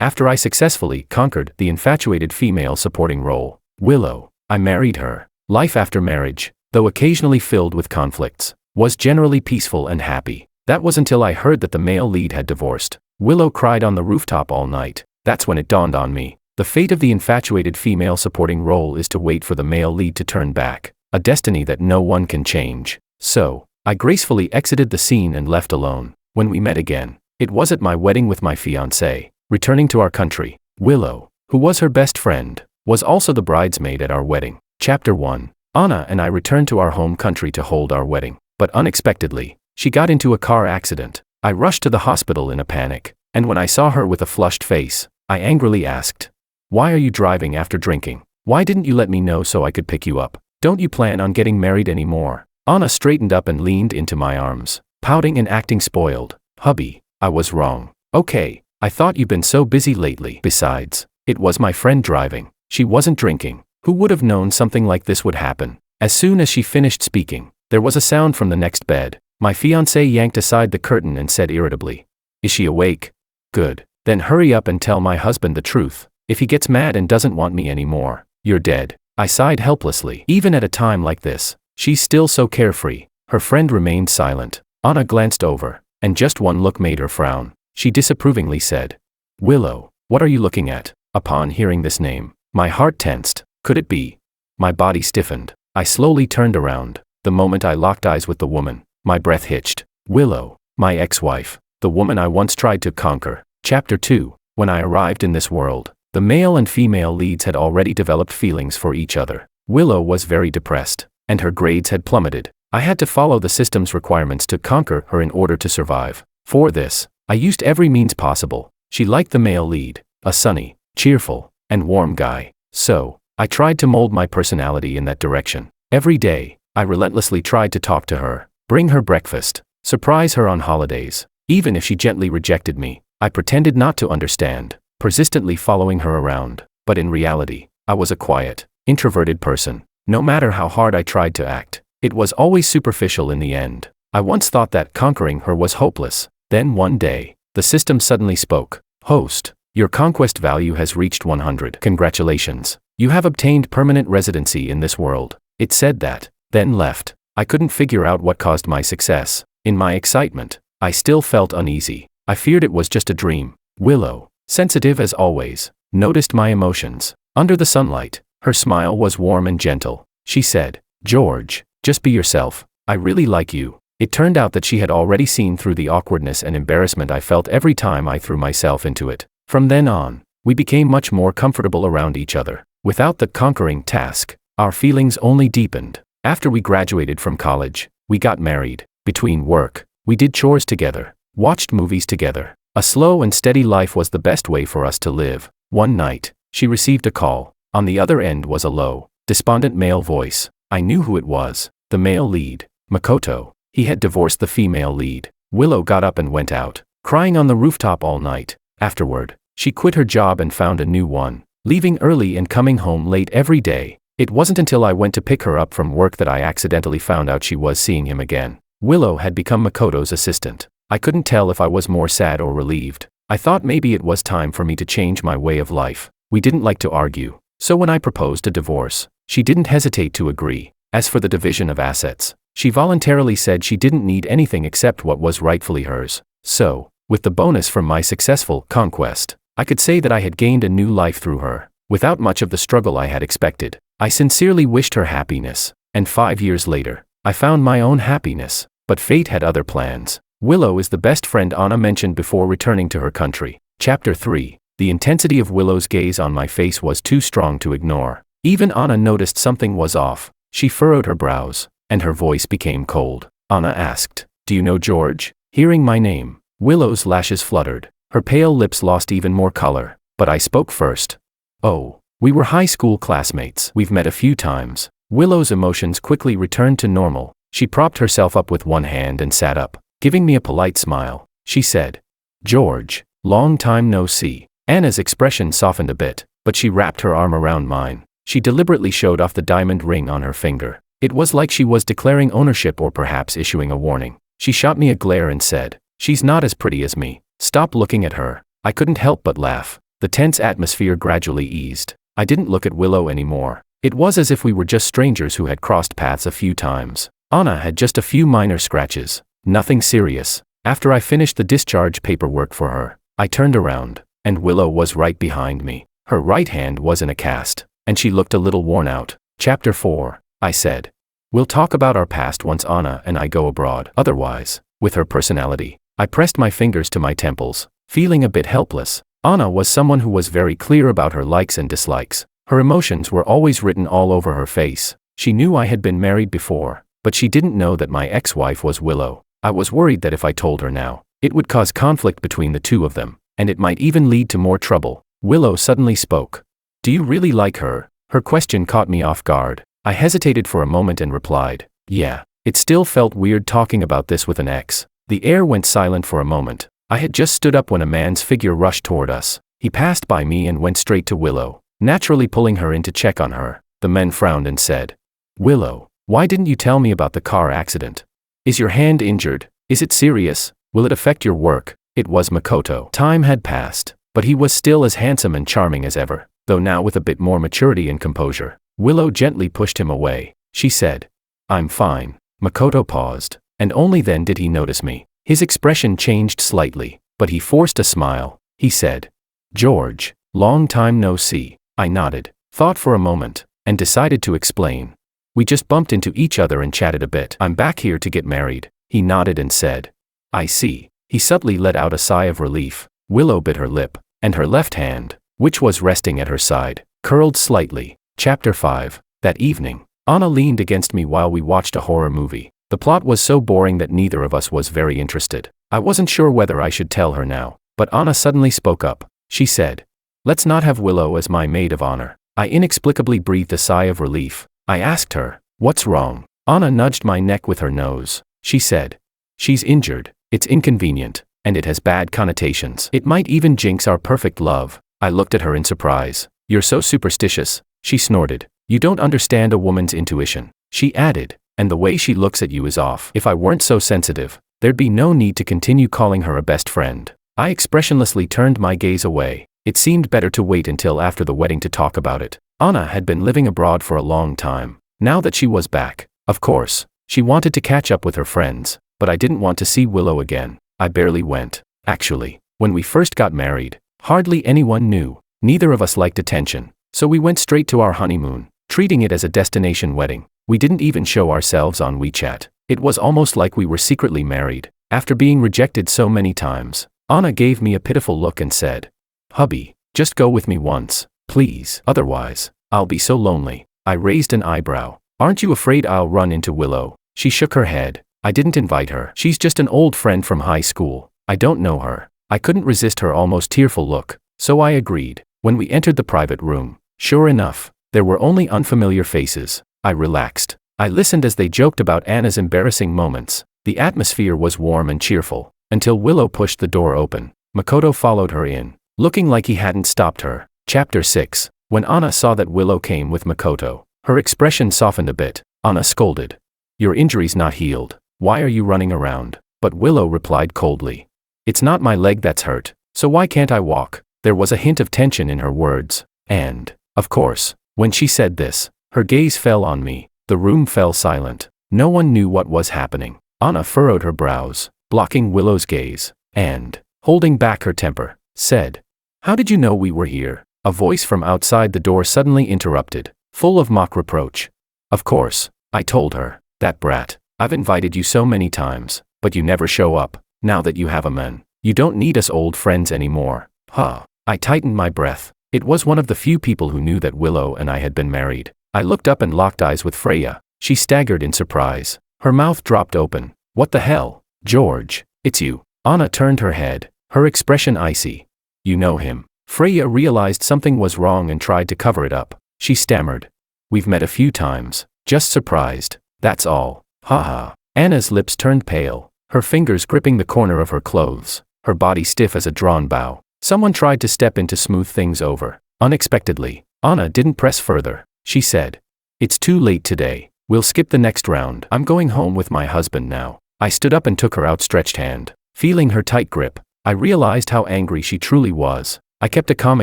After I successfully conquered the infatuated female supporting role, Willow, I married her. Life after marriage, though occasionally filled with conflicts, was generally peaceful and happy. That was until I heard that the male lead had divorced. Willow cried on the rooftop all night. That's when it dawned on me. The fate of the infatuated female supporting role is to wait for the male lead to turn back, a destiny that no one can change. So, I gracefully exited the scene and left alone. When we met again, it was at my wedding with my fiancée. Returning to our country, Willow, who was her best friend, was also the bridesmaid at our wedding. Chapter 1. Anna and I returned to our home country to hold our wedding, but unexpectedly, she got into a car accident. I rushed to the hospital in a panic, and when I saw her with a flushed face, I angrily asked, "Why are you driving after drinking? Why didn't you let me know so I could pick you up? Don't you plan on getting married anymore?" Anna straightened up and leaned into my arms, pouting and acting spoiled. "Hubby, I was wrong. Okay, I thought you've been so busy lately. Besides, it was my friend driving. She wasn't drinking. Who would have known something like this would happen?" As soon as she finished speaking, there was a sound from the next bed. My fiancé yanked aside the curtain and said irritably, "Is she awake? Good. Then hurry up and tell my husband the truth. If he gets mad and doesn't want me anymore, you're dead." I sighed helplessly. Even at a time like this, she's still so carefree. Her friend remained silent. Anna glanced over, and just one look made her frown. She disapprovingly said, "Willow, what are you looking at?" Upon hearing this name, my heart tensed. Could it be? My body stiffened. I slowly turned around. The moment I locked eyes with the woman, my breath hitched. Willow, my ex-wife, the woman I once tried to conquer. Chapter 2. When I arrived in this world, the male and female leads had already developed feelings for each other. Willow was very depressed, and her grades had plummeted. I had to follow the system's requirements to conquer her in order to survive. For this, I used every means possible. She liked the male lead, a sunny, cheerful, and warm guy. So, I tried to mold my personality in that direction. Every day, I relentlessly tried to talk to her, bring her breakfast, surprise her on holidays. Even if she gently rejected me, I pretended not to understand, persistently following her around. But in reality, I was a quiet, introverted person. No matter how hard I tried to act, it was always superficial in the end. I once thought that conquering her was hopeless. Then one day, the system suddenly spoke. "Host, your conquest value has reached 100. Congratulations. You have obtained permanent residency in this world." It said that, then left. I couldn't figure out what caused my success. In my excitement, I still felt uneasy. I feared it was just a dream. Willow, sensitive as always, noticed my emotions. Under the sunlight, her smile was warm and gentle. She said, "George, just be yourself. I really like you." It turned out that she had already seen through the awkwardness and embarrassment I felt every time I threw myself into it. From then on, we became much more comfortable around each other. Without the conquering task, our feelings only deepened. After we graduated from college, we got married. Between work, we did chores together, watched movies together. A slow and steady life was the best way for us to live. One night, she received a call. On the other end was a low, despondent male voice. I knew who it was. The male lead, Makoto. He had divorced the female lead. Willow got up and went out, crying on the rooftop all night. Afterward, she quit her job and found a new one, leaving early and coming home late every day. It wasn't until I went to pick her up from work that I accidentally found out she was seeing him again. Willow had become Makoto's assistant. I couldn't tell if I was more sad or relieved. I thought maybe it was time for me to change my way of life. We didn't like to argue, so when I proposed a divorce, she didn't hesitate to agree. As for the division of assets, she voluntarily said she didn't need anything except what was rightfully hers. So, with the bonus from my successful conquest, I could say that I had gained a new life through her, without much of the struggle I had expected. I sincerely wished her happiness, and 5 years later, I found my own happiness. But fate had other plans. Willow is the best friend Anna mentioned before returning to her country. Chapter 3. The intensity of Willow's gaze on my face was too strong to ignore. Even Anna noticed something was off. She furrowed her brows, and her voice became cold. Anna asked, "Do you know George?" Hearing my name, Willow's lashes fluttered. Her pale lips lost even more color. But I spoke first. "Oh, we were high school classmates. We've met a few times." Willow's emotions quickly returned to normal. She propped herself up with one hand and sat up, giving me a polite smile. She said, "George, long time no see." Anna's expression softened a bit, but she wrapped her arm around mine. She deliberately showed off the diamond ring on her finger. It was like she was declaring ownership or perhaps issuing a warning. She shot me a glare and said, "She's not as pretty as me. Stop looking at her." I couldn't help but laugh. The tense atmosphere gradually eased. I didn't look at Willow anymore. It was as if we were just strangers who had crossed paths a few times. Anna had just a few minor scratches. Nothing serious. After I finished the discharge paperwork for her, I turned around, and Willow was right behind me. Her right hand was in a cast, and she looked a little worn out. Chapter 4, I said. We'll talk about our past once Anna and I go abroad. Otherwise, with her personality, I pressed my fingers to my temples, feeling a bit helpless. Anna was someone who was very clear about her likes and dislikes. Her emotions were always written all over her face. She knew I had been married before, but she didn't know that my ex-wife was Willow. I was worried that if I told her now, it would cause conflict between the two of them, and it might even lead to more trouble. Willow suddenly spoke. Do you really like her? Her question caught me off guard. I hesitated for a moment and replied, yeah. It still felt weird talking about this with an ex. The air went silent for a moment. I had just stood up when a man's figure rushed toward us. He passed by me and went straight to Willow, naturally pulling her in to check on her. The man frowned and said, Willow, why didn't you tell me about the car accident? Is your hand injured? Is it serious? Will it affect your work? It was Makoto. Time had passed, but he was still as handsome and charming as ever, though now with a bit more maturity and composure. Willow gently pushed him away. She said, I'm fine. Makoto paused, and only then did he notice me. His expression changed slightly, but he forced a smile. He said, George, long time no see. I nodded, thought for a moment, and decided to explain. We just bumped into each other and chatted a bit. I'm back here to get married. He nodded and said, I see. He subtly let out a sigh of relief. Willow bit her lip, and her left hand, which was resting at her side, curled slightly. Chapter 5. That evening, Anna leaned against me while we watched a horror movie. The plot was so boring that neither of us was very interested. I wasn't sure whether I should tell her now, but Anna suddenly spoke up. She said, let's not have Willow as my maid of honor. I inexplicably breathed a sigh of relief. I asked her, what's wrong? Anna nudged my neck with her nose. She said, she's injured, it's inconvenient, and it has bad connotations. It might even jinx our perfect love. I looked at her in surprise. You're so superstitious. She snorted. You don't understand a woman's intuition. She added, and the way she looks at you is off. If I weren't so sensitive, there'd be no need to continue calling her a best friend. I expressionlessly turned my gaze away. It seemed better to wait until after the wedding to talk about it. Anna had been living abroad for a long time. Now that she was back, of course, she wanted to catch up with her friends, but I didn't want to see Willow again. I barely went. Actually, when we first got married, hardly anyone knew. Neither of us liked attention. So we went straight to our honeymoon, treating it as a destination wedding. We didn't even show ourselves on WeChat. It was almost like we were secretly married. After being rejected so many times, Anna gave me a pitiful look and said, hubby, just go with me once, please. Otherwise, I'll be so lonely. I raised an eyebrow. Aren't you afraid I'll run into Willow? She shook her head. I didn't invite her. She's just an old friend from high school. I don't know her. I couldn't resist her almost tearful look, so I agreed. When we entered the private room, sure enough, there were only unfamiliar faces. I relaxed. I listened as they joked about Anna's embarrassing moments. The atmosphere was warm and cheerful, until Willow pushed the door open. Makoto followed her in, looking like he hadn't stopped her. Chapter 6. When Anna saw that Willow came with Makoto, her expression softened a bit. Anna scolded. Your injury's not healed. Why are you running around? But Willow replied coldly. It's not my leg that's hurt, so why can't I walk? There was a hint of tension in her words, and, of course, when she said this, her gaze fell on me. The room fell silent. No one knew what was happening. Anna furrowed her brows, blocking Willow's gaze, and, holding back her temper, said, how did you know we were here? A voice from outside the door suddenly interrupted, full of mock reproach. Of course, I told her. That brat. I've invited you so many times, but you never show up. Now that you have a man, you don't need us old friends anymore. Huh. I tightened my breath. It was one of the few people who knew that Willow and I had been married. I looked up and locked eyes with Freya. She staggered in surprise. Her mouth dropped open. What the hell? George, it's you. Anna turned her head, her expression icy. You know him. Freya realized something was wrong and tried to cover it up. She stammered. We've met a few times. Just surprised. That's all. Ha. Anna's lips turned pale, her fingers gripping the corner of her clothes, her body stiff as a drawn bow. Someone tried to step in to smooth things over. Unexpectedly, Anna didn't press further. She said, it's too late today. We'll skip the next round. I'm going home with my husband now. I stood up and took her outstretched hand. Feeling her tight grip, I realized how angry she truly was. I kept a calm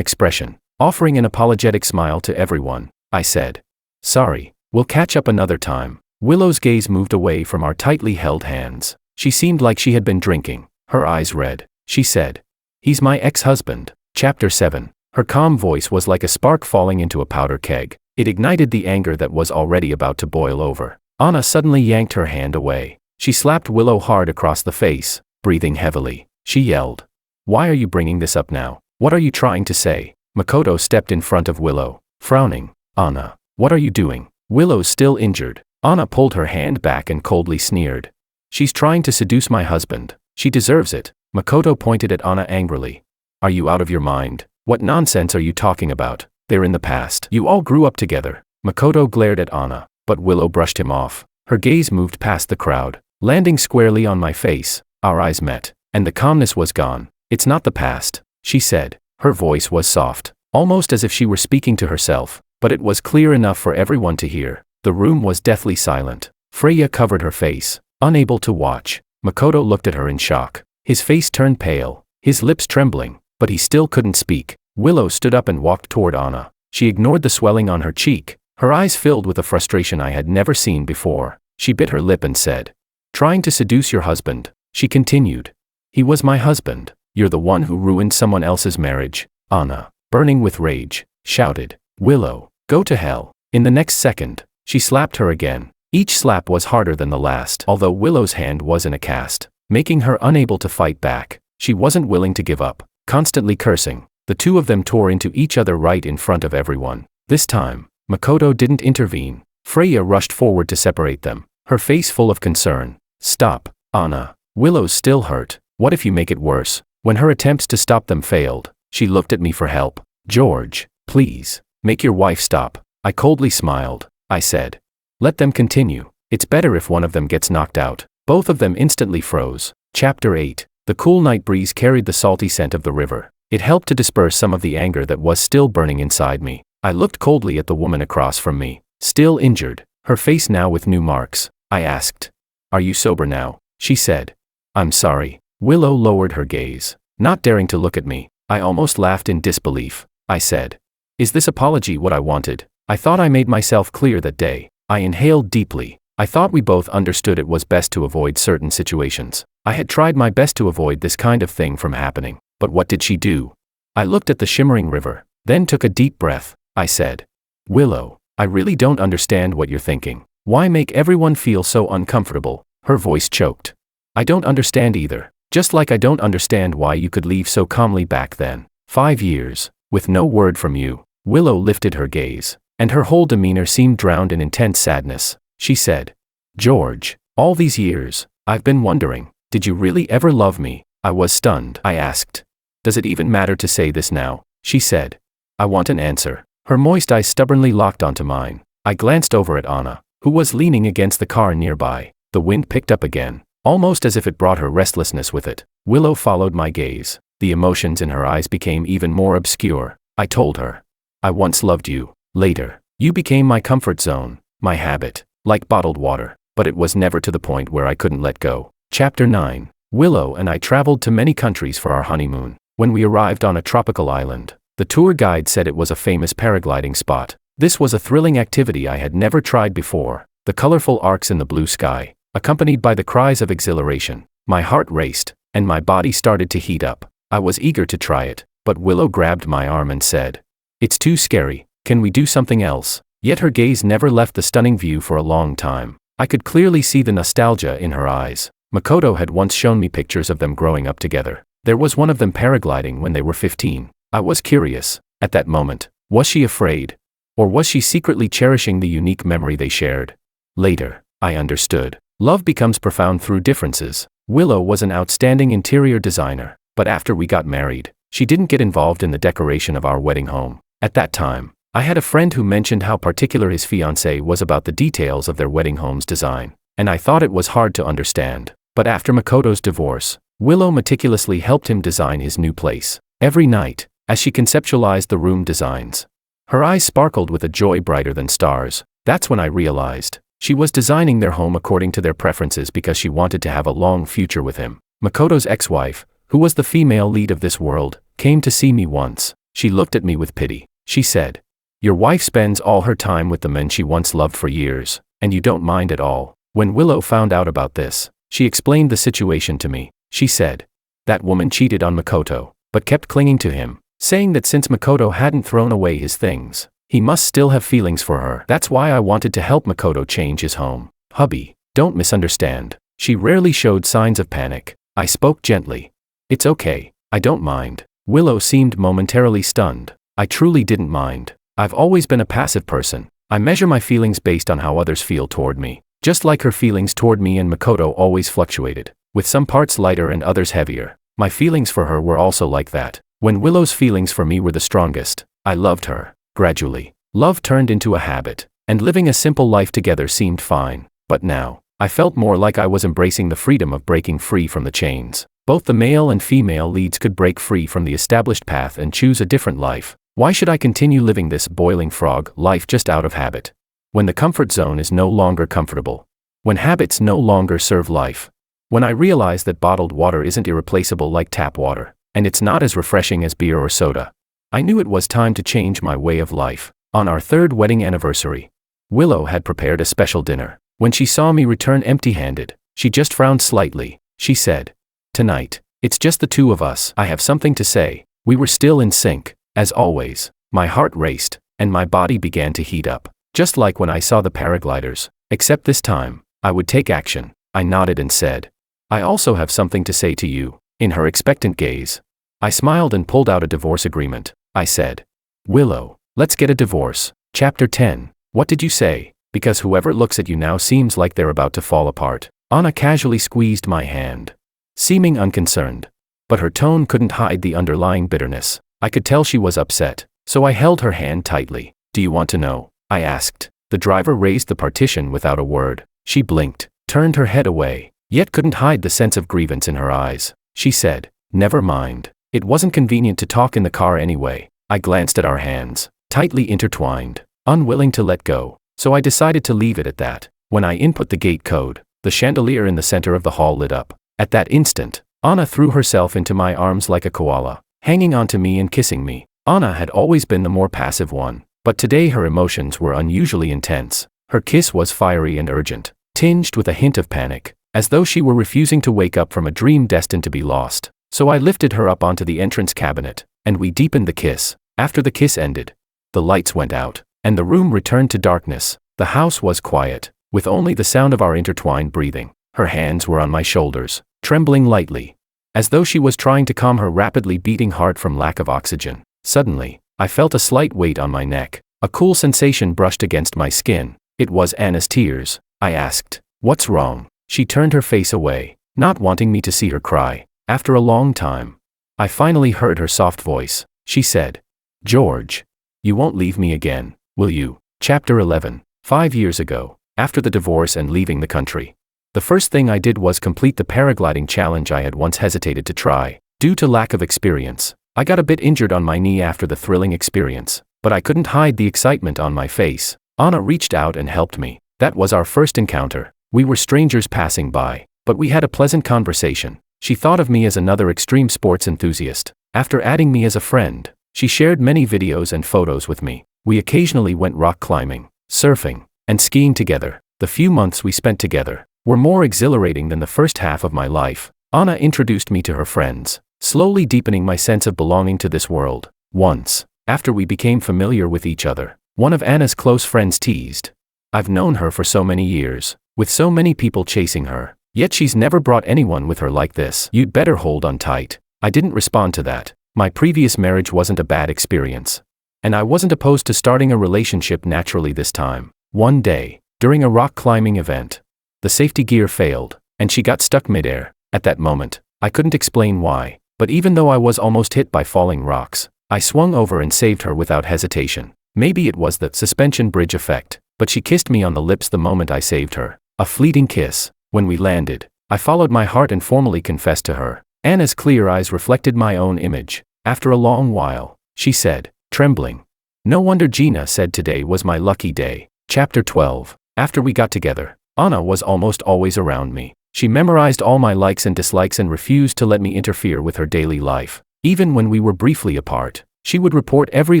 expression, offering an apologetic smile to everyone. I said, "Sorry, we'll catch up another time." Willow's gaze moved away from our tightly held hands. She seemed like she had been drinking, her eyes red. She said, "He's my ex-husband." Chapter 7. Her calm voice was like a spark falling into a powder keg. It ignited the anger that was already about to boil over. Anna suddenly yanked her hand away. She slapped Willow hard across the face, breathing heavily. She yelled, "Why are you bringing this up now? What are you trying to say?" Makoto stepped in front of Willow, frowning. "Anna, what are you doing?" Willow's still injured. Anna pulled her hand back and coldly sneered. "She's trying to seduce my husband. She deserves it." Makoto pointed at Anna angrily. "Are you out of your mind? What nonsense are you talking about? They're in the past. You all grew up together." Makoto glared at Anna, but Willow brushed him off. Her gaze moved past the crowd, landing squarely on my face. Our eyes met, and the calmness was gone. "It's not the past," she said. Her voice was soft, almost as if she were speaking to herself, but it was clear enough for everyone to hear. The room was deathly silent. Freya covered her face, unable to watch. Makoto looked at her in shock. His face turned pale, his lips trembling, but he still couldn't speak. Willow stood up and walked toward Anna. She ignored the swelling on her cheek, her eyes filled with a frustration I had never seen before. She bit her lip and said, "Trying to seduce your husband," she continued. "He was my husband. You're the one who ruined someone else's marriage." Anna, burning with rage, shouted, "Willow, go to hell." In the next second, she slapped her again. Each slap was harder than the last, although Willow's hand was in a cast, making her unable to fight back. She wasn't willing to give up, constantly cursing. The two of them tore into each other right in front of everyone. This time, Makoto didn't intervene. Freya rushed forward to separate them, her face full of concern. "Stop, Anna. Willow's still hurt. What if you make it worse?" When her attempts to stop them failed, she looked at me for help. "George, please, make your wife stop." I coldly smiled. I said, "Let them continue. It's better if one of them gets knocked out." Both of them instantly froze. Chapter 8. The cool night breeze carried the salty scent of the river. It helped to disperse some of the anger that was still burning inside me. I looked coldly at the woman across from me, still injured, her face now with new marks. I asked, "Are you sober now?" She said, "I'm sorry." Willow lowered her gaze, not daring to look at me. I almost laughed in disbelief. I said, "Is this apology what I wanted? I thought I made myself clear that day." I inhaled deeply. I thought we both understood it was best to avoid certain situations. I had tried my best to avoid this kind of thing from happening. But what did she do? I looked at the shimmering river, then took a deep breath. I said, "Willow, I really don't understand what you're thinking. Why make everyone feel so uncomfortable?" Her voice choked. "I don't understand either. Just like I don't understand why you could leave so calmly back then. 5 years, with no word from you." Willow lifted her gaze, and her whole demeanor seemed drowned in intense sadness. She said, "George, all these years, I've been wondering, did you really ever love me?" I was stunned. I asked, "Does it even matter to say this now?" She said, "I want an answer." Her moist eyes stubbornly locked onto mine. I glanced over at Anna, who was leaning against the car nearby. The wind picked up again, almost as if it brought her restlessness with it. Willow followed my gaze. The emotions in her eyes became even more obscure. I told her, "I once loved you. Later, you became my comfort zone, my habit, like bottled water, but it was never to the point where I couldn't let go." Chapter 9. Willow and I traveled to many countries for our honeymoon. When we arrived on a tropical island, the tour guide said it was a famous paragliding spot. This was a thrilling activity I had never tried before. The colorful arcs in the blue sky, accompanied by the cries of exhilaration. My heart raced, and my body started to heat up. I was eager to try it, but Willow grabbed my arm and said, "It's too scary. Can we do something else?" Yet her gaze never left the stunning view for a long time. I could clearly see the nostalgia in her eyes. Makoto had once shown me pictures of them growing up together. There was one of them paragliding when they were 15. I was curious. At that moment, was she afraid? Or was she secretly cherishing the unique memory they shared? Later, I understood. Love becomes profound through differences. Willow was an outstanding interior designer, but after we got married, she didn't get involved in the decoration of our wedding home. At that time, I had a friend who mentioned how particular his fiancée was about the details of their wedding home's design, and I thought it was hard to understand. But after Makoto's divorce, Willow meticulously helped him design his new place. Every night, as she conceptualized the room designs, her eyes sparkled with a joy brighter than stars. That's when I realized she was designing their home according to their preferences because she wanted to have a long future with him. Makoto's ex-wife, who was the female lead of this world, came to see me once. She looked at me with pity. She said, "Your wife spends all her time with the men she once loved for years, and you don't mind at all." When Willow found out about this, she explained the situation to me. She said, "That woman cheated on Makoto, but kept clinging to him, saying that since Makoto hadn't thrown away his things, he must still have feelings for her. That's why I wanted to help Makoto change his home." "Hubby, don't misunderstand. She rarely showed signs of panic." I spoke gently. "It's okay, I don't mind." Willow seemed momentarily stunned. "I truly didn't mind. I've always been a passive person. I measure my feelings based on how others feel toward me. Just like her feelings toward me and Makoto always fluctuated, with some parts lighter and others heavier. My feelings for her were also like that. When Willow's feelings for me were the strongest, I loved her. Gradually, love turned into a habit, and living a simple life together seemed fine. But now, I felt more like I was embracing the freedom of breaking free from the chains. Both the male and female leads could break free from the established path and choose a different life. Why should I continue living this boiling frog life just out of habit? When the comfort zone is no longer comfortable. When habits no longer serve life. When I realize that bottled water isn't irreplaceable like tap water, and it's not as refreshing as beer or soda. I knew it was time to change my way of life. On our 3rd wedding anniversary, Willow had prepared a special dinner. When she saw me return empty-handed, she just frowned slightly. She said, "Tonight, it's just the two of us." I have something to say. We were still in sync, as always. My heart raced, and my body began to heat up. Just like when I saw the paragliders, except this time, I would take action. I nodded and said, "I also have something to say to you." In her expectant gaze, I smiled and pulled out a divorce agreement. I said, "Willow, let's get a divorce." Chapter 10. What did you say? Because whoever looks at you now seems like they're about to fall apart. Anna casually squeezed my hand, seeming unconcerned. But her tone couldn't hide the underlying bitterness. I could tell she was upset, so I held her hand tightly. "Do you want to know?" I asked. The driver raised the partition without a word. She blinked, turned her head away, yet couldn't hide the sense of grievance in her eyes. She said, "Never mind. It wasn't convenient to talk in the car anyway." I glanced at our hands, tightly intertwined, unwilling to let go, so I decided to leave it at that. When I input the gate code, the chandelier in the center of the hall lit up. At that instant, Anna threw herself into my arms like a koala, hanging onto me and kissing me. Anna had always been the more passive one, but today her emotions were unusually intense. Her kiss was fiery and urgent, tinged with a hint of panic, as though she were refusing to wake up from a dream destined to be lost. So I lifted her up onto the entrance cabinet, and we deepened the kiss. After the kiss ended, the lights went out, and the room returned to darkness. The house was quiet, with only the sound of our intertwined breathing. Her hands were on my shoulders, trembling lightly, as though she was trying to calm her rapidly beating heart from lack of oxygen. Suddenly, I felt a slight weight on my neck. A cool sensation brushed against my skin. It was Anna's tears. I asked, "What's wrong?" She turned her face away, not wanting me to see her cry. After a long time, I finally heard her soft voice. She said, "George, you won't leave me again, will you?" Chapter 11. 5 years ago, after the divorce and leaving the country, the first thing I did was complete the paragliding challenge I had once hesitated to try. Due to lack of experience, I got a bit injured on my knee after the thrilling experience, but I couldn't hide the excitement on my face. Anna reached out and helped me. That was our first encounter. We were strangers passing by, but we had a pleasant conversation. She thought of me as another extreme sports enthusiast. After adding me as a friend, she shared many videos and photos with me. We occasionally went rock climbing, surfing, and skiing together. The few months we spent together were more exhilarating than the first half of my life. Anna introduced me to her friends, slowly deepening my sense of belonging to this world. Once, after we became familiar with each other, one of Anna's close friends teased, "I've known her for so many years, with so many people chasing her, yet she's never brought anyone with her like this. You'd better hold on tight." I didn't respond to that. My previous marriage wasn't a bad experience, and I wasn't opposed to starting a relationship naturally this time. One day, during a rock climbing event, the safety gear failed, and she got stuck midair. At that moment, I couldn't explain why, but even though I was almost hit by falling rocks, I swung over and saved her without hesitation. Maybe it was the suspension bridge effect, but she kissed me on the lips the moment I saved her. A fleeting kiss. When we landed, I followed my heart and formally confessed to her. Anna's clear eyes reflected my own image. After a long while, she said, trembling, "No wonder Gina said today was my lucky day." Chapter 12. After we got together, Anna was almost always around me. She memorized all my likes and dislikes and refused to let me interfere with her daily life. Even when we were briefly apart, she would report every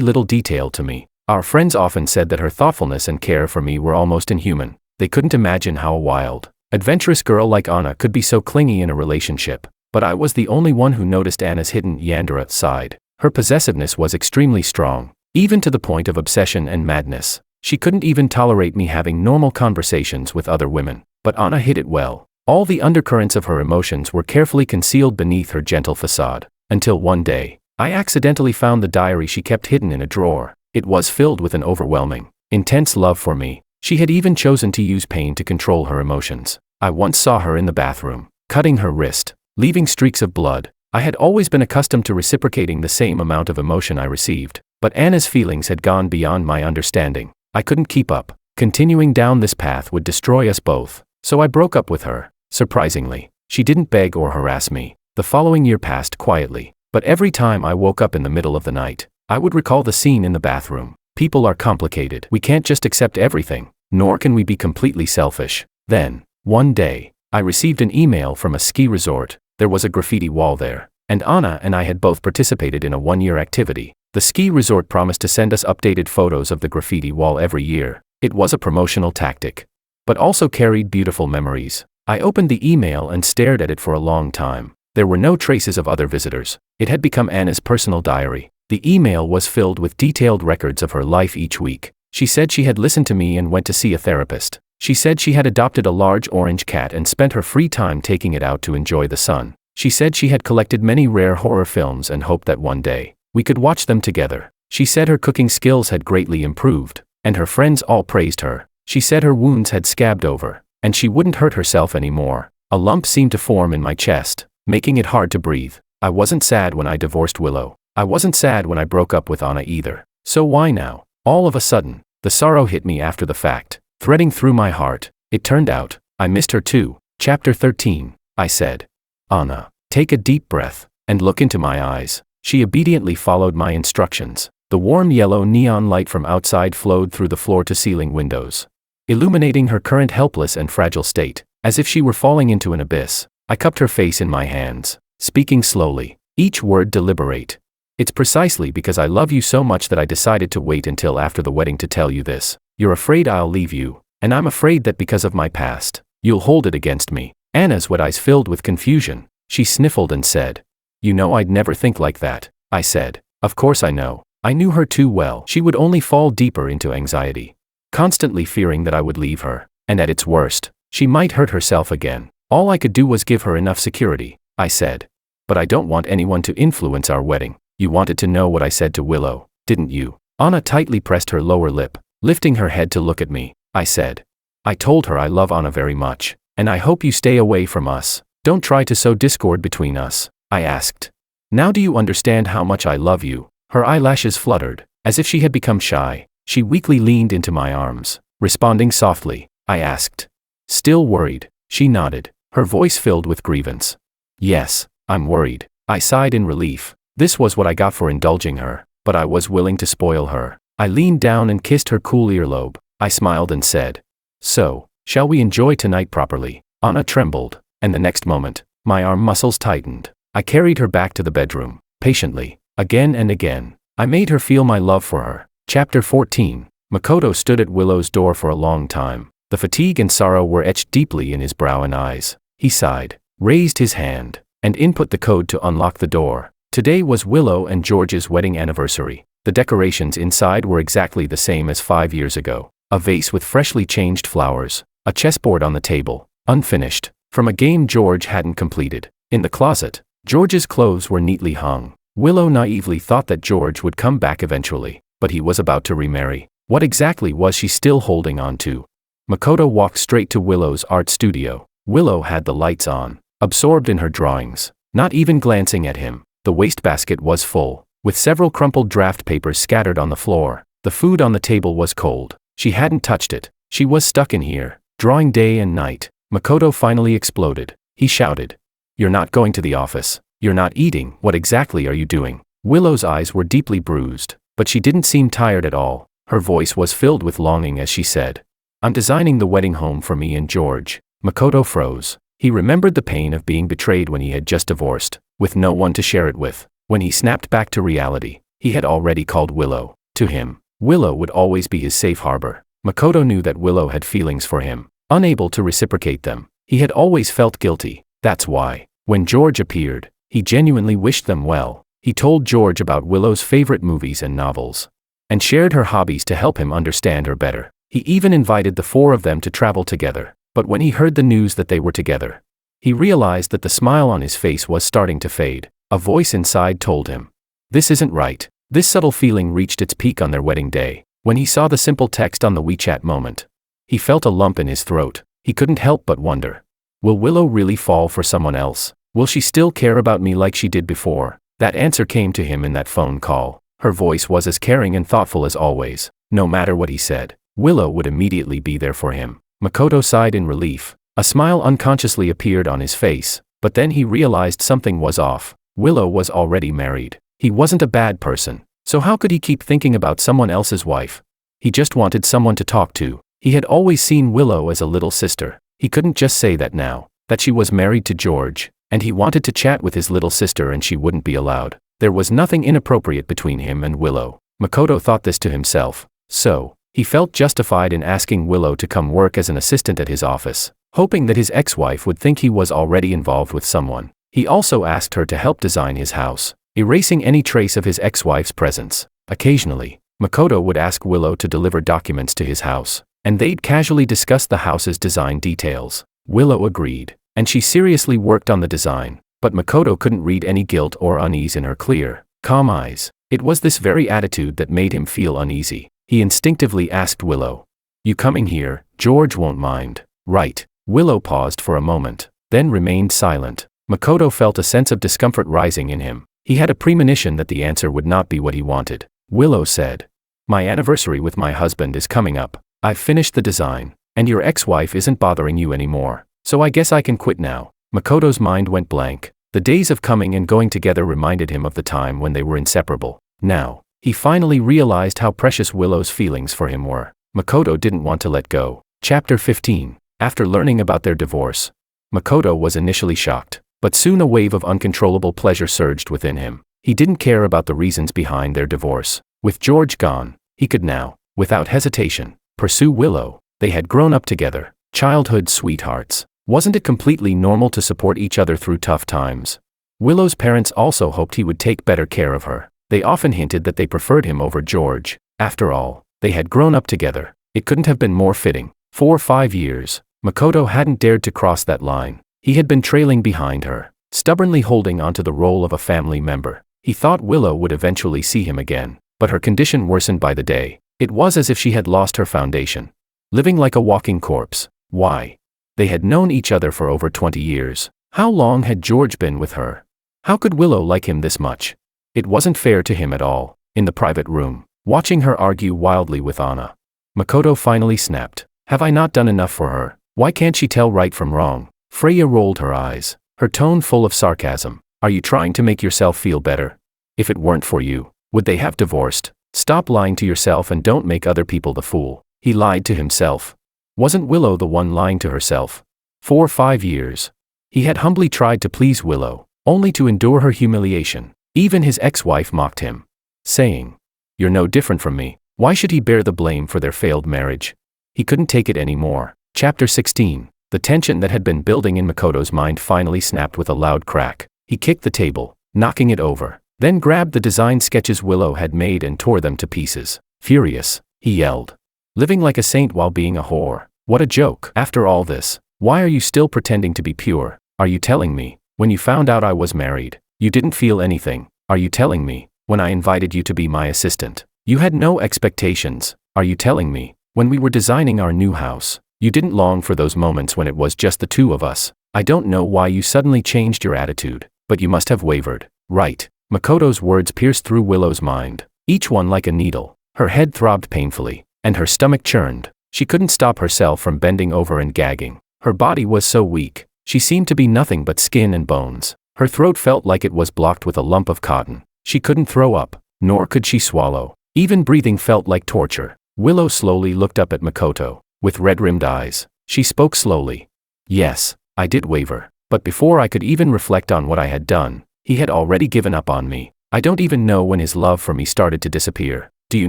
little detail to me. Our friends often said that her thoughtfulness and care for me were almost inhuman. They couldn't imagine how a wild, adventurous girl like Anna could be so clingy in a relationship. But I was the only one who noticed Anna's hidden Yandere side. Her possessiveness was extremely strong, even to the point of obsession and madness. She couldn't even tolerate me having normal conversations with other women. But Anna hid it well. All the undercurrents of her emotions were carefully concealed beneath her gentle facade. Until one day, I accidentally found the diary she kept hidden in a drawer. It was filled with an overwhelming, intense love for me. She had even chosen to use pain to control her emotions. I once saw her in the bathroom, cutting her wrist, leaving streaks of blood. I had always been accustomed to reciprocating the same amount of emotion I received, but Anna's feelings had gone beyond my understanding. I couldn't keep up. Continuing down this path would destroy us both, so I broke up with her. Surprisingly, she didn't beg or harass me. The following year passed quietly, but every time I woke up in the middle of the night, I would recall the scene in the bathroom. People are complicated. We can't just accept everything, nor can we be completely selfish. Then, one day, I received an email from a ski resort. There was a graffiti wall there, and Anna and I had both participated in a one-year activity. The ski resort promised to send us updated photos of the graffiti wall every year. It was a promotional tactic, but also carried beautiful memories. I opened the email and stared at it for a long time. There were no traces of other visitors. It had become Anna's personal diary. The email was filled with detailed records of her life each week. She said she had listened to me and went to see a therapist. She said she had adopted a large orange cat and spent her free time taking it out to enjoy the sun. She said she had collected many rare horror films and hoped that one day we could watch them together. She said her cooking skills had greatly improved, and her friends all praised her. She said her wounds had scabbed over, and she wouldn't hurt herself anymore. A lump seemed to form in my chest, making it hard to breathe. I wasn't sad when I divorced Willow. I wasn't sad when I broke up with Anna either. So why now? All of a sudden, the sorrow hit me after the fact, threading through my heart. It turned out, I missed her too. Chapter 13. I said, Anna, take a deep breath, and look into my eyes. She obediently followed my instructions. The warm yellow neon light from outside flowed through the floor-to-ceiling windows, illuminating her current helpless and fragile state. As if she were falling into an abyss, I cupped her face in my hands, speaking slowly, each word deliberate. It's precisely because I love you so much that I decided to wait until after the wedding to tell you this. You're afraid I'll leave you, and I'm afraid that because of my past, you'll hold it against me. Anna's wet eyes filled with confusion. She sniffled and said, You know I'd never think like that. I said, Of course I know. I knew her too well. She would only fall deeper into anxiety, constantly fearing that I would leave her, and at its worst, she might hurt herself again. All I could do was give her enough security. I said, But I don't want anyone to influence our wedding. You wanted to know what I said to Willow, didn't you? Anna tightly pressed her lower lip, lifting her head to look at me. I said, I told her I love Anna very much, and I hope you stay away from us. Don't try to sow discord between us. I asked, Now do you understand how much I love you? Her eyelashes fluttered, as if she had become shy. She weakly leaned into my arms, responding softly. I asked, Still worried? She nodded, her voice filled with grievance. Yes, I'm worried. I sighed in relief. This was what I got for indulging her, but I was willing to spoil her. I leaned down and kissed her cool earlobe. I smiled and said, So, shall we enjoy tonight properly? Anna trembled, and the next moment, my arm muscles tightened. I carried her back to the bedroom, patiently, again and again. I made her feel my love for her. Chapter 14. Makoto stood at Willow's door for a long time. The fatigue and sorrow were etched deeply in his brow and eyes. He sighed, raised his hand, and input the code to unlock the door. Today was Willow and George's wedding anniversary. The decorations inside were exactly the same as 5 years ago. A vase with freshly changed flowers, a chessboard on the table, unfinished, from a game George hadn't completed. In the closet, George's clothes were neatly hung. Willow naively thought that George would come back eventually, but he was about to remarry. What exactly was she still holding on to? Makoto walked straight to Willow's art studio. Willow had the lights on, absorbed in her drawings, not even glancing at him. The wastebasket was full, with several crumpled draft papers scattered on the floor. The food on the table was cold. She hadn't touched it. She was stuck in here, drawing day and night. Makoto finally exploded. He shouted, You're not going to the office. You're not eating. What exactly are you doing? Willow's eyes were deeply bruised, but she didn't seem tired at all. Her voice was filled with longing as she said, I'm designing the wedding home for me and George. Makoto froze. He remembered the pain of being betrayed when he had just divorced, with no one to share it with. When he snapped back to reality, he had already called Willow. To him, Willow would always be his safe harbor. Makoto knew that Willow had feelings for him. Unable to reciprocate them, he had always felt guilty. That's why, when George appeared, he genuinely wished them well. He told George about Willow's favorite movies and novels, and shared her hobbies to help him understand her better. He even invited the four of them to travel together. But when he heard the news that they were together, he realized that the smile on his face was starting to fade. A voice inside told him, "This isn't right." This subtle feeling reached its peak on their wedding day, when he saw the simple text on the WeChat moment. He felt a lump in his throat. He couldn't help but wonder, will Willow really fall for someone else? Will she still care about me like she did before? That answer came to him in that phone call. Her voice was as caring and thoughtful as always. No matter what he said, Willow would immediately be there for him. Makoto sighed in relief. A smile unconsciously appeared on his face, but then he realized something was off. Willow was already married. He wasn't a bad person, so how could he keep thinking about someone else's wife? He just wanted someone to talk to. He had always seen Willow as a little sister. He couldn't just say that now, that she was married to George, and he wanted to chat with his little sister and she wouldn't be allowed. There was nothing inappropriate between him and Willow. Makoto thought this to himself, so he felt justified in asking Willow to come work as an assistant at his office, hoping that his ex-wife would think he was already involved with someone. He also asked her to help design his house, erasing any trace of his ex-wife's presence. Occasionally, Makoto would ask Willow to deliver documents to his house, and they'd casually discuss the house's design details. Willow agreed, and she seriously worked on the design, but Makoto couldn't read any guilt or unease in her clear, calm eyes. It was this very attitude that made him feel uneasy. He instinctively asked Willow, "You coming here? George won't mind, right?" Willow paused for a moment, then remained silent. Makoto felt a sense of discomfort rising in him. He had a premonition that the answer would not be what he wanted. Willow said, "My anniversary with my husband is coming up. I've finished the design, and your ex-wife isn't bothering you anymore, so I guess I can quit now." Makoto's mind went blank. The days of coming and going together reminded him of the time when they were inseparable. Now, he finally realized how precious Willow's feelings for him were. Makoto didn't want to let go. Chapter 15. After learning about their divorce, Makoto was initially shocked, but soon a wave of uncontrollable pleasure surged within him. He didn't care about the reasons behind their divorce. With George gone, he could now, without hesitation, pursue Willow. They had grown up together, childhood sweethearts. Wasn't it completely normal to support each other through tough times? Willow's parents also hoped he would take better care of her. They often hinted that they preferred him over George. After all, they had grown up together. It couldn't have been more fitting. For 5 years, Makoto hadn't dared to cross that line. He had been trailing behind her, stubbornly holding onto the role of a family member. He thought Willow would eventually see him again, but her condition worsened by the day. It was as if she had lost her foundation, living like a walking corpse. Why? They had known each other for over 20 years. How long had George been with her? How could Willow like him this much? It wasn't fair to him at all. In the private room, watching her argue wildly with Anna, Makoto finally snapped. "Have I not done enough for her? Why can't she tell right from wrong?" Freya rolled her eyes, her tone full of sarcasm. "Are you trying to make yourself feel better? If it weren't for you, would they have divorced? Stop lying to yourself and don't make other people the fool." He lied to himself. Wasn't Willow the one lying to herself? For 5 years, he had humbly tried to please Willow, only to endure her humiliation. Even his ex-wife mocked him, saying, "You're no different from me." Why should he bear the blame for their failed marriage? He couldn't take it anymore. Chapter 16. The tension that had been building in Makoto's mind finally snapped with a loud crack. He kicked the table, knocking it over, then grabbed the design sketches Willow had made and tore them to pieces. Furious, he yelled, "Living like a saint while being a whore. What a joke. After all this, why are you still pretending to be pure? Are you telling me, when you found out I was married, you didn't feel anything? Are you telling me, when I invited you to be my assistant, you had no expectations? Are you telling me, when we were designing our new house, you didn't long for those moments when it was just the two of us? I don't know why you suddenly changed your attitude, but you must have wavered, right?" Makoto's words pierced through Willow's mind, each one like a needle. Her head throbbed painfully, and her stomach churned. She couldn't stop herself from bending over and gagging. Her body was so weak, she seemed to be nothing but skin and bones. Her throat felt like it was blocked with a lump of cotton. She couldn't throw up, nor could she swallow. Even breathing felt like torture. Willow slowly looked up at Makoto. With red-rimmed eyes, she spoke slowly. "Yes, I did waver, but before I could even reflect on what I had done, he had already given up on me. I don't even know when his love for me started to disappear. Do you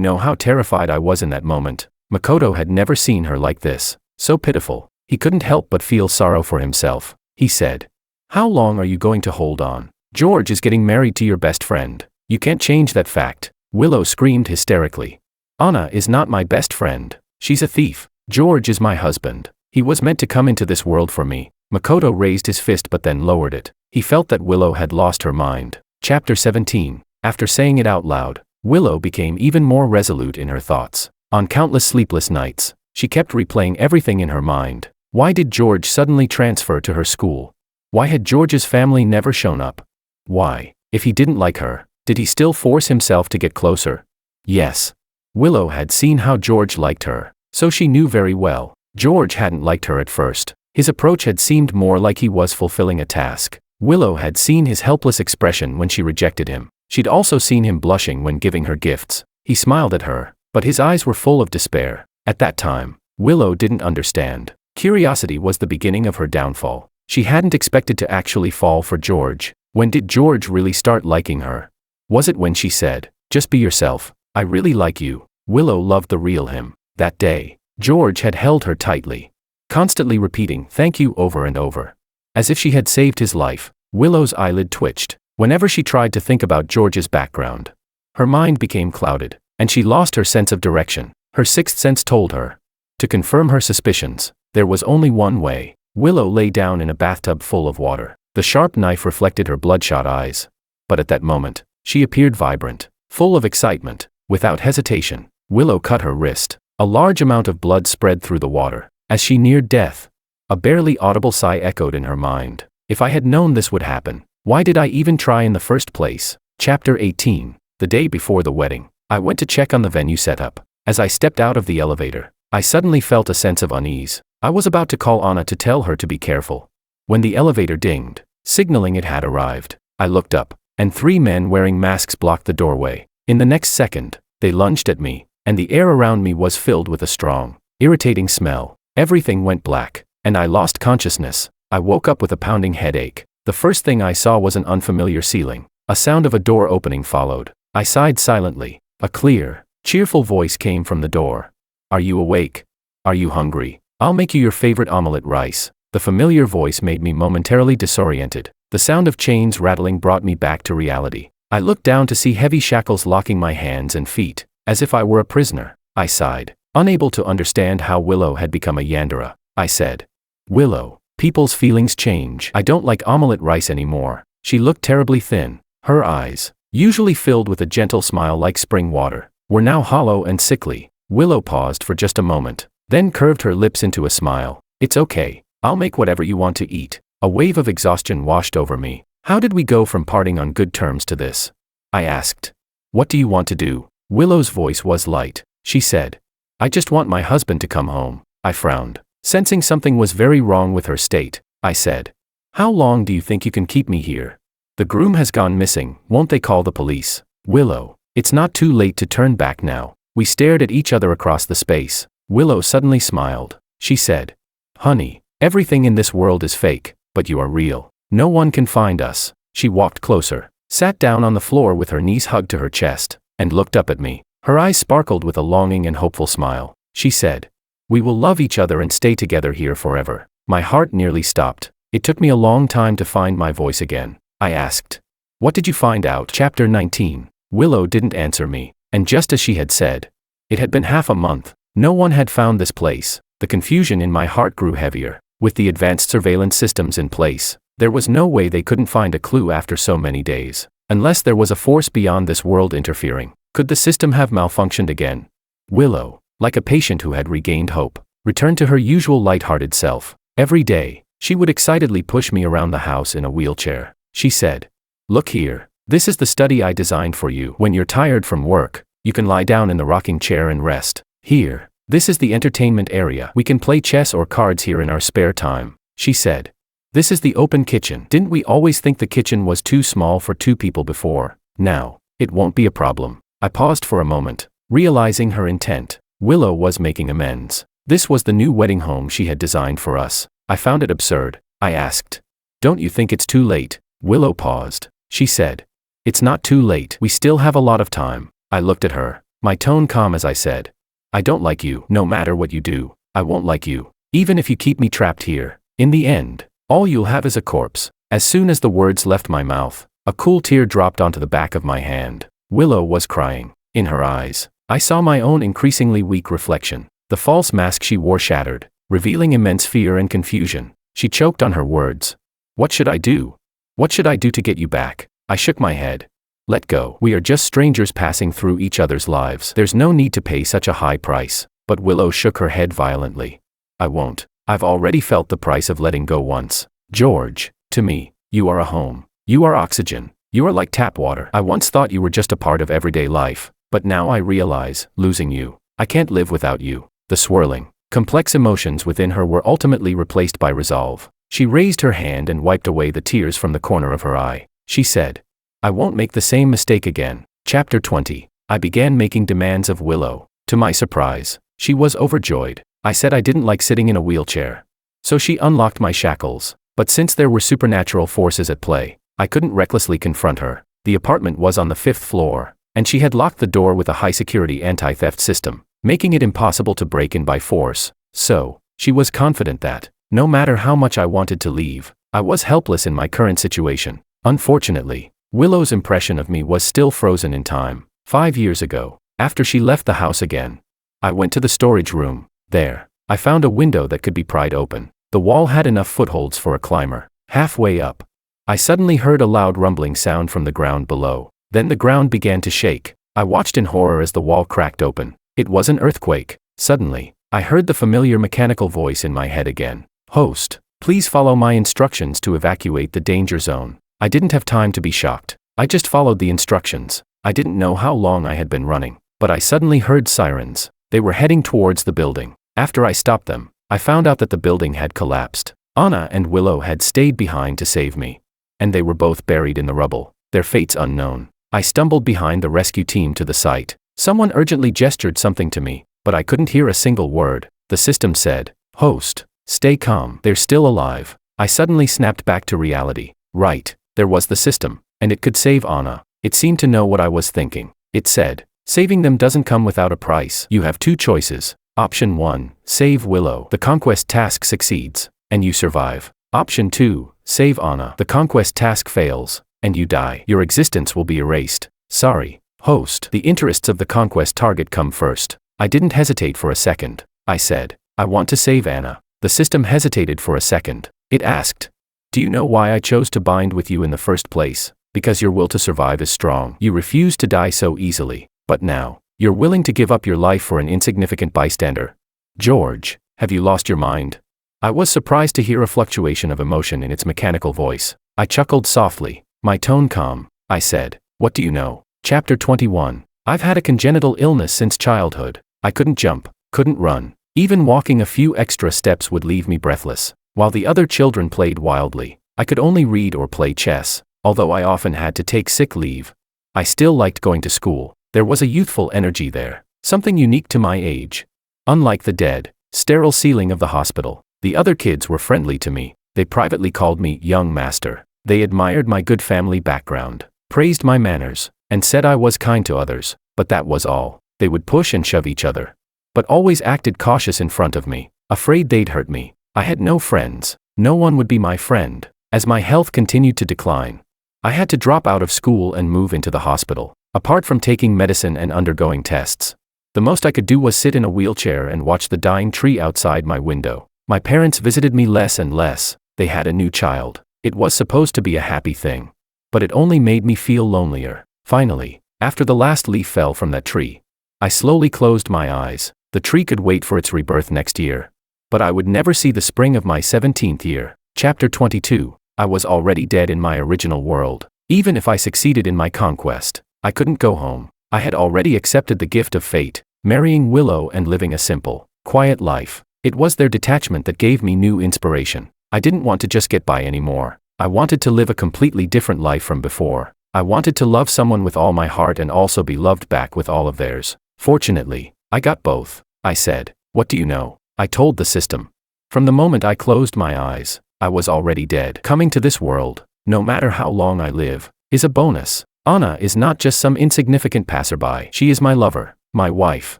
know how terrified I was in that moment? Makoto had never seen her like this, so pitiful. He couldn't help but feel sorrow for himself. He said, "How long are you going to hold on? George is getting married to your best friend. You can't change that fact." Willow screamed hysterically. "Anna is not my best friend. She's a thief. George is my husband. He was meant to come into this world for me." Makoto raised his fist but then lowered it. He felt that Willow had lost her mind. Chapter 17. After saying it out loud, Willow became even more resolute in her thoughts. On countless sleepless nights, she kept replaying everything in her mind. Why did George suddenly transfer to her school? Why had George's family never shown up? Why, if he didn't like her, did he still force himself to get closer? Yes. Willow had seen how George liked her, so she knew very well. George hadn't liked her at first. His approach had seemed more like he was fulfilling a task. Willow had seen his helpless expression when she rejected him. She'd also seen him blushing when giving her gifts. He smiled at her, but his eyes were full of despair. At that time, Willow didn't understand. Curiosity was the beginning of her downfall. She hadn't expected to actually fall for George. When did George really start liking her? Was it when she said, "Just be yourself, I really like you"? Willow loved the real him. That day, George had held her tightly, constantly repeating "thank you" over and over. As if she had saved his life, Willow's eyelid twitched. Whenever she tried to think about George's background, her mind became clouded, and she lost her sense of direction. Her sixth sense told her to confirm her suspicions. There was only one way. Willow lay down in a bathtub full of water. The sharp knife reflected her bloodshot eyes. But at that moment, she appeared vibrant, full of excitement. Without hesitation, Willow cut her wrist. A large amount of blood spread through the water. As she neared death, a barely audible sigh echoed in her mind. If I had known this would happen, why did I even try in the first place? Chapter 18. The day before the wedding, I went to check on the venue setup. As I stepped out of the elevator, I suddenly felt a sense of unease. I was about to call Anna to tell her to be careful, when the elevator dinged, signaling it had arrived. I looked up, and 3 men wearing masks blocked the doorway. In the next second, they lunged at me, and the air around me was filled with a strong, irritating smell. Everything went black, and I lost consciousness. I woke up with a pounding headache. The first thing I saw was an unfamiliar ceiling. A sound of a door opening followed. I sighed silently. A clear, cheerful voice came from the door. "Are you awake? Are you hungry? I'll make you your favorite omelette rice." The familiar voice made me momentarily disoriented. The sound of chains rattling brought me back to reality. I looked down to see heavy shackles locking my hands and feet, as if I were a prisoner. I sighed, unable to understand how Willow had become a Yandere. I said, "Willow, people's feelings change. I don't like omelette rice anymore." She looked terribly thin. Her eyes, usually filled with a gentle smile like spring water, were now hollow and sickly. Willow paused for just a moment, then curved her lips into a smile. "It's okay. I'll make whatever you want to eat." A wave of exhaustion washed over me. How did we go from parting on good terms to this? I asked. "What do you want to do?" Willow's voice was light. She said, "I just want my husband to come home." I frowned, sensing something was very wrong with her state. I said, "How long do you think you can keep me here? The groom has gone missing. Won't they call the police?" "Willow, it's not too late to turn back now." We stared at each other across the space. Willow suddenly smiled. She said, "Honey, everything in this world is fake, but you are real. No one can find us." She walked closer, sat down on the floor with her knees hugged to her chest, and looked up at me. Her eyes sparkled with a longing and hopeful smile. She said, "We will love each other and stay together here forever." My heart nearly stopped. It took me a long time to find my voice again. I asked, "What did you find out?" Chapter 19. Willow didn't answer me, and just as she had said, it had been half a month. No one had found this place. The confusion in my heart grew heavier. With the advanced surveillance systems in place, there was no way they couldn't find a clue after so many days. Unless there was a force beyond this world interfering, could the system have malfunctioned again? Willow, like a patient who had regained hope, returned to her usual light-hearted self. Every day, she would excitedly push me around the house in a wheelchair. She said, "Look here, this is the study I designed for you. When you're tired from work, you can lie down in the rocking chair and rest. Here, this is the entertainment area. We can play chess or cards here in our spare time." She said, "This is the open kitchen. Didn't we always think the kitchen was too small for 2 people before? Now, it won't be a problem." I paused for a moment, realizing her intent. Willow was making amends. This was the new wedding home she had designed for us. I found it absurd. I asked, "Don't you think it's too late?" Willow paused. She said, It's not too late. We still have a lot of time. I looked at her, my tone calm as I said, I don't like you. No matter what you do, I won't like you. Even if you keep me trapped here. In the end, all you'll have is a corpse. As soon as the words left my mouth, a cool tear dropped onto the back of my hand. Willow was crying. In her eyes, I saw my own increasingly weak reflection. The false mask she wore shattered, revealing immense fear and confusion. She choked on her words. What should I do? What should I do to get you back? I shook my head. Let go. We are just strangers passing through each other's lives. There's no need to pay such a high price. But Willow shook her head violently. I won't. I've already felt the price of letting go once. George, to me, you are a home. You are oxygen. You are like tap water. I once thought you were just a part of everyday life, but now I realize, losing you, I can't live without you. The swirling, complex emotions within her were ultimately replaced by resolve. She raised her hand and wiped away the tears from the corner of her eye. She said, I won't make the same mistake again. Chapter 20. I began making demands of Willow. To my surprise, she was overjoyed. I said I didn't like sitting in a wheelchair. So she unlocked my shackles. But since there were supernatural forces at play, I couldn't recklessly confront her. The apartment was on the 5th floor, and she had locked the door with a high-security anti-theft system, making it impossible to break in by force. So, she was confident that, no matter how much I wanted to leave, I was helpless in my current situation. Unfortunately, Willow's impression of me was still frozen in time. 5 years ago, after she left the house again, I went to the storage room. There, I found a window that could be pried open. The wall had enough footholds for a climber. Halfway up, I suddenly heard a loud rumbling sound from the ground below. Then the ground began to shake. I watched in horror as the wall cracked open. It was an earthquake. Suddenly, I heard the familiar mechanical voice in my head again. Host, please follow my instructions to evacuate the danger zone. I didn't have time to be shocked. I just followed the instructions. I didn't know how long I had been running, but I suddenly heard sirens. They were heading towards the building. After I stopped them, I found out that the building had collapsed. Anna and Willow had stayed behind to save me, and they were both buried in the rubble, their fates unknown. I stumbled behind the rescue team to the site. Someone urgently gestured something to me, but I couldn't hear a single word. The system said, Host, stay calm, they're still alive. I suddenly snapped back to reality. Right, there was the system, and it could save Anna. It seemed to know what I was thinking. It said, saving them doesn't come without a price. You have 2 choices. Option 1, save Willow. The conquest task succeeds, and you survive. Option 2, save Anna. The conquest task fails, and you die. Your existence will be erased. Sorry, host. The interests of the conquest target come first. I didn't hesitate for a second. I said, I want to save Anna. The system hesitated for a second. It asked, do you know why I chose to bind with you in the first place? Because your will to survive is strong. You refuse to die so easily. But now, you're willing to give up your life for an insignificant bystander. George, have you lost your mind? I was surprised to hear a fluctuation of emotion in its mechanical voice. I chuckled softly, my tone calm. I said, what do you know? Chapter 21. I've had a congenital illness since childhood. I couldn't jump, couldn't run. Even walking a few extra steps would leave me breathless. While the other children played wildly, I could only read or play chess. Although I often had to take sick leave, I still liked going to school. There was a youthful energy there, something unique to my age. Unlike the dead, sterile ceiling of the hospital, the other kids were friendly to me. They privately called me young master. They admired my good family background, praised my manners, and said I was kind to others, but that was all. They would push and shove each other, but always acted cautious in front of me, afraid they'd hurt me. I had no friends. No one would be my friend. As my health continued to decline, I had to drop out of school and move into the hospital. Apart from taking medicine and undergoing tests, the most I could do was sit in a wheelchair and watch the dying tree outside my window. My parents visited me less and less. They had a new child. It was supposed to be a happy thing, but it only made me feel lonelier. Finally, after the last leaf fell from that tree, I slowly closed my eyes. The tree could wait for its rebirth next year, but I would never see the spring of my 17th year. Chapter 22. I was already dead in my original world. Even if I succeeded in my conquest, I couldn't go home. I had already accepted the gift of fate, marrying Willow and living a simple, quiet life. It was their detachment that gave me new inspiration. I didn't want to just get by anymore. I wanted to live a completely different life from before. I wanted to love someone with all my heart and also be loved back with all of theirs. Fortunately, I got both. I said, what do you know? I told the system. From the moment I closed my eyes, I was already dead. Coming to this world, no matter how long I live, is a bonus. Anna is not just some insignificant passerby. She is my lover, my wife.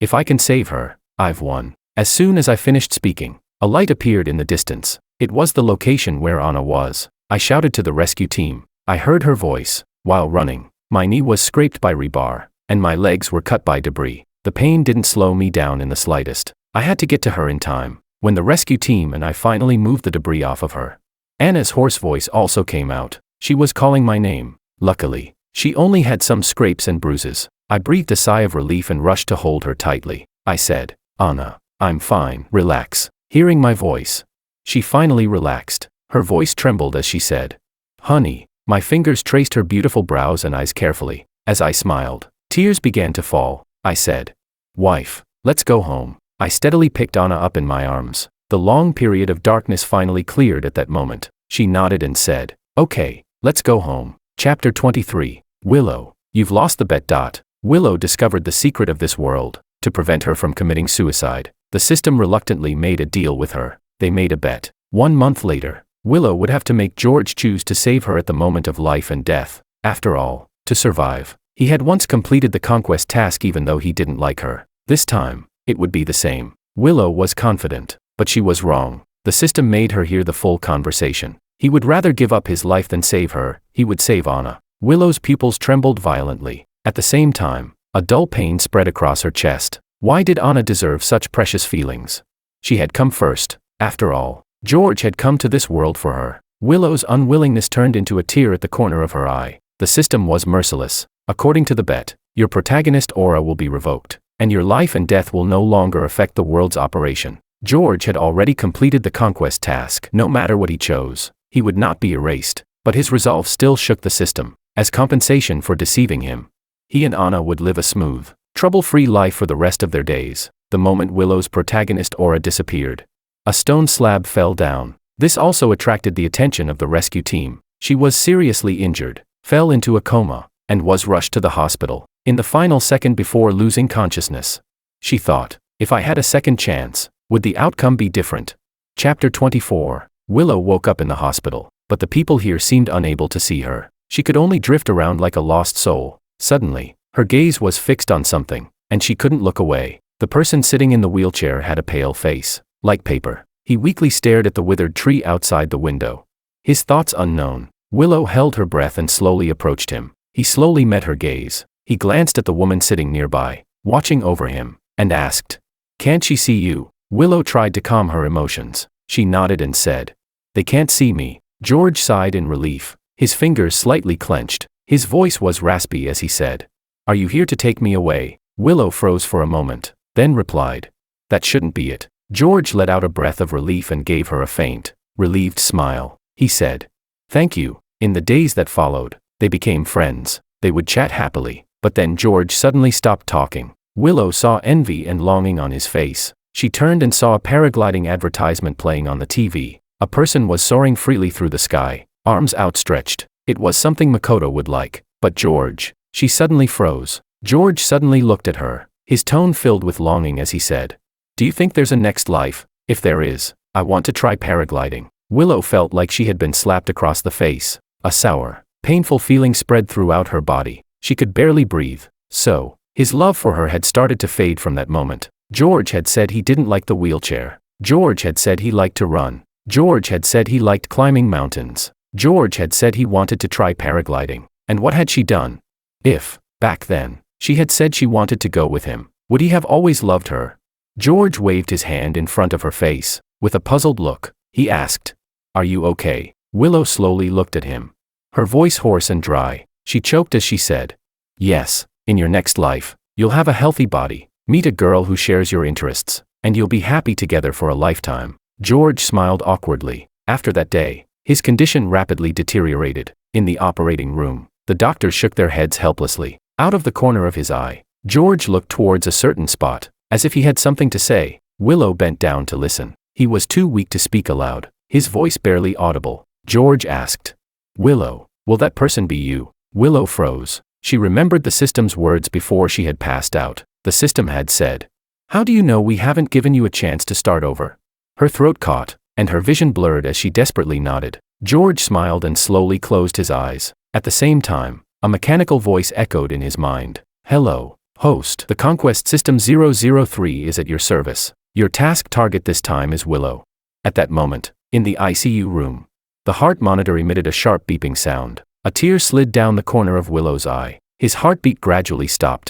If I can save her, I've won. As soon as I finished speaking, a light appeared in the distance. It was the location where Anna was. I shouted to the rescue team. I heard her voice. While running, my knee was scraped by rebar, and my legs were cut by debris. The pain didn't slow me down in the slightest. I had to get to her in time. When the rescue team and I finally moved the debris off of her, Anna's hoarse voice also came out. She was calling my name. Luckily, she only had some scrapes and bruises. I breathed a sigh of relief and rushed to hold her tightly. I said, "Anna, I'm fine. Relax." Hearing my voice, she finally relaxed. Her voice trembled as she said, "Honey." My fingers traced her beautiful brows and eyes carefully. As I smiled, tears began to fall. I said, "Wife, let's go home." I steadily picked Anna up in my arms. The long period of darkness finally cleared at that moment. She nodded and said, "Okay, let's go home." Chapter 23. Willow. You've lost the bet. Willow discovered the secret of this world. To prevent her from committing suicide, the system reluctantly made a deal with her. They made a bet. 1 month later, Willow would have to make George choose to save her at the moment of life and death. After all, to survive, he had once completed the conquest task even though he didn't like her. This time, it would be the same. Willow was confident, but she was wrong. The system made her hear the full conversation. He would rather give up his life than save her. He would save Anna. Willow's pupils trembled violently. At the same time, a dull pain spread across her chest. Why did Anna deserve such precious feelings? She had come first. After all, George had come to this world for her. Willow's unwillingness turned into a tear at the corner of her eye. The system was merciless. According to the bet, your protagonist aura will be revoked, and your life and death will no longer affect the world's operation. George had already completed the conquest task. No matter what he chose, he would not be erased. But his resolve still shook the system. As compensation for deceiving him, he and Anna would live a smooth, trouble-free life for the rest of their days. The moment Willow's protagonist aura disappeared, a stone slab fell down. This also attracted the attention of the rescue team. She was seriously injured, fell into a coma, and was rushed to the hospital. In the final second before losing consciousness, she thought, if I had a second chance, would the outcome be different? Chapter 24. Willow woke up in the hospital, but the people here seemed unable to see her. She could only drift around like a lost soul. Suddenly, her gaze was fixed on something, and she couldn't look away. The person sitting in the wheelchair had a pale face, like paper. He weakly stared at the withered tree outside the window. His thoughts unknown, Willow held her breath and slowly approached him. He slowly met her gaze. He glanced at the woman sitting nearby, watching over him, and asked, "Can't she see you?" Willow tried to calm her emotions. She nodded and said, "They can't see me." George sighed in relief. His fingers slightly clenched. His voice was raspy as he said, "Are you here to take me away?" Willow froze for a moment, then replied, "That shouldn't be it." George let out a breath of relief and gave her a faint, relieved smile. He said, "Thank you." In the days that followed, they became friends. They would chat happily, but then George suddenly stopped talking. Willow saw envy and longing on his face. She turned and saw a paragliding advertisement playing on the TV. A person was soaring freely through the sky, arms outstretched. It was something Makoto would like. But George, she suddenly froze. George suddenly looked at her, his tone filled with longing as he said, "Do you think there's a next life? If there is, I want to try paragliding." Willow felt like she had been slapped across the face. A sour, painful feeling spread throughout her body. She could barely breathe. So, his love for her had started to fade from that moment. George had said he didn't like the wheelchair. George had said he liked to run. George had said he liked climbing mountains. George had said he wanted to try paragliding. And what had she done? If, back then, she had said she wanted to go with him, would he have always loved her? George waved his hand in front of her face. With a puzzled look, he asked, "Are you okay?" Willow slowly looked at him. Her voice hoarse and dry. She choked as she said, "Yes, in your next life, you'll have a healthy body, meet a girl who shares your interests, and you'll be happy together for a lifetime." George smiled awkwardly. After that day, his condition rapidly deteriorated. In the operating room, the doctors shook their heads helplessly. Out of the corner of his eye, George looked towards a certain spot, as if he had something to say. Willow bent down to listen. He was too weak to speak aloud, his voice barely audible. George asked, "Willow, will that person be you?" Willow froze. She remembered the system's words before she had passed out. The system had said, "How do you know we haven't given you a chance to start over?" Her throat caught, and her vision blurred as she desperately nodded. George smiled and slowly closed his eyes. At the same time, A mechanical voice echoed in his mind. Hello, host. The Conquest System 003 is at your service. Your task target this time is Willow. At that moment, in the ICU room, the heart monitor emitted a sharp beeping sound. A tear slid down the corner of Willow's eye. His heartbeat gradually stopped.